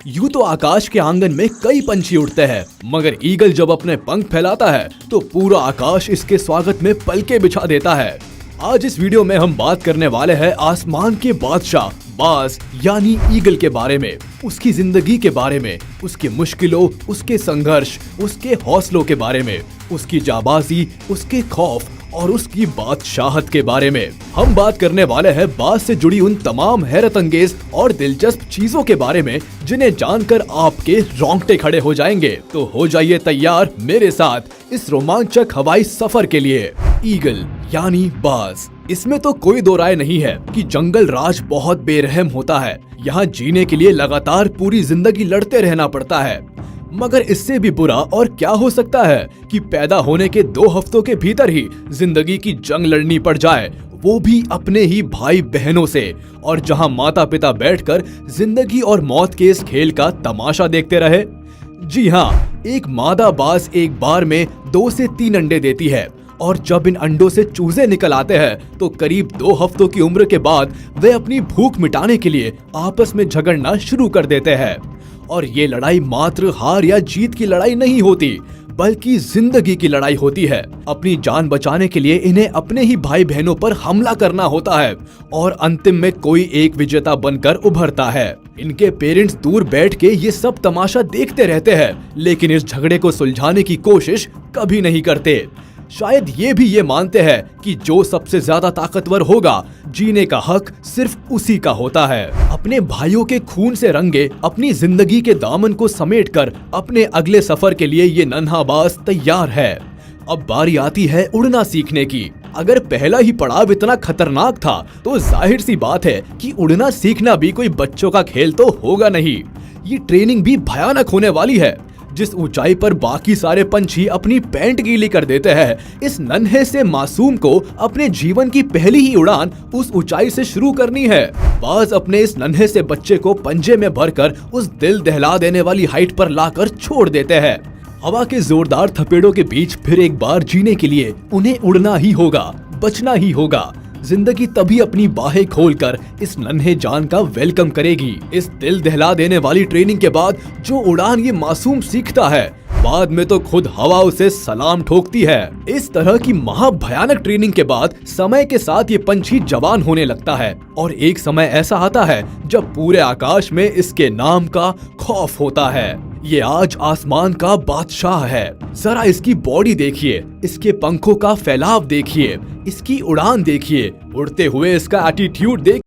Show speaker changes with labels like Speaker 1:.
Speaker 1: यूं तो आकाश के आंगन में कई पंछी उड़ते हैं, मगर ईगल जब अपने पंख फैलाता है तो पूरा आकाश इसके स्वागत में पलके बिछा देता है। आज इस वीडियो में हम बात करने वाले हैं आसमान के बादशाह बाज यानी ईगल के बारे में, उसकी जिंदगी के बारे में, उसकी मुश्किलों, उसके संघर्ष, उसके हौसलों के बारे में, उसकी जाबाजी, उसके खौफ और उसकी बादशाहत के बारे में। हम बात करने वाले हैं बाज से जुड़ी उन तमाम हैरत अंगेज और दिलचस्प चीजों के बारे में जिन्हें जानकर आपके रोंगटे खड़े हो जाएंगे। तो हो जाइए तैयार मेरे साथ इस रोमांचक हवाई सफर के लिए। ईगल यानी बाज। इसमें तो कोई दो राय नहीं है कि जंगल राज बहुत बेरहम होता है। यहाँ जीने के लिए लगातार पूरी जिंदगी लड़ते रहना पड़ता है। मगर इससे भी बुरा और क्या हो सकता है कि पैदा होने के 2 हफ्तों के भीतर ही जिंदगी की जंग लड़नी पड़ जाए, वो भी अपने ही भाई बहनों से, और जहां माता पिता बैठकर जिंदगी और मौत के इस खेल का तमाशा देखते रहे। जी हाँ, एक मादा बाज एक बार में 2 से 3 अंडे देती है, और जब इन अंडों से चूजे निकल आते हैं तो करीब 2 हफ्तों की उम्र के बाद वे अपनी भूख मिटाने के लिए आपस में झगड़ना शुरू कर देते हैं। और ये लड़ाई मात्र हार या जीत की लड़ाई नहीं होती, बल्कि जिंदगी की लड़ाई होती है। अपनी जान बचाने के लिए इन्हें अपने ही भाई बहनों पर हमला करना होता है और अंतिम में कोई एक विजेता बनकर उभरता है। इनके पेरेंट्स दूर बैठ के ये सब तमाशा देखते रहते हैं, लेकिन इस झगड़े को सुलझाने की कोशिश कभी नहीं करते। शायद ये मानते हैं कि जो सबसे ज्यादा ताकतवर होगा, जीने का हक सिर्फ उसी का होता है। अपने भाइयों के खून से रंगे अपनी जिंदगी के दामन को समेटकर अपने अगले सफर के लिए ये नन्हा बाज तैयार है। अब बारी आती है उड़ना सीखने की। अगर पहला ही पड़ाव इतना खतरनाक था तो जाहिर सी बात है कि उड़ना सीखना भी कोई बच्चों का खेल तो होगा नहीं। ये ट्रेनिंग भी भयानक होने वाली है। जिस ऊंचाई पर बाकी सारे पंछी अपनी पैंट गीली कर देते हैं, इस नन्हे से मासूम को अपने जीवन की पहली ही उड़ान उस ऊंचाई से शुरू करनी है। बाज अपने इस नन्हे से बच्चे को पंजे में भरकर उस दिल दहला देने वाली हाइट पर लाकर छोड़ देते हैं। हवा के जोरदार थपेड़ों के बीच फिर एक बार जीने के लिए उन्हें उड़ना ही होगा, बचना ही होगा। जिंदगी तभी अपनी बाहें खोलकर इस नन्हे जान का वेलकम करेगी। इस दिल दहला देने वाली ट्रेनिंग के बाद जो उड़ान ये मासूम सीखता है, बाद में तो खुद हवा उसे सलाम ठोकती है। इस तरह की महाभयानक ट्रेनिंग के बाद समय के साथ ये पंछी जवान होने लगता है, और एक समय ऐसा आता है जब पूरे आकाश में इसके नाम का खौफ होता है। ये आज आसमान का बादशाह है। जरा इसकी बॉडी देखिए, इसके पंखों का फैलाव देखिए, इसकी उड़ान देखिए, उड़ते हुए इसका एटीट्यूड देखिए।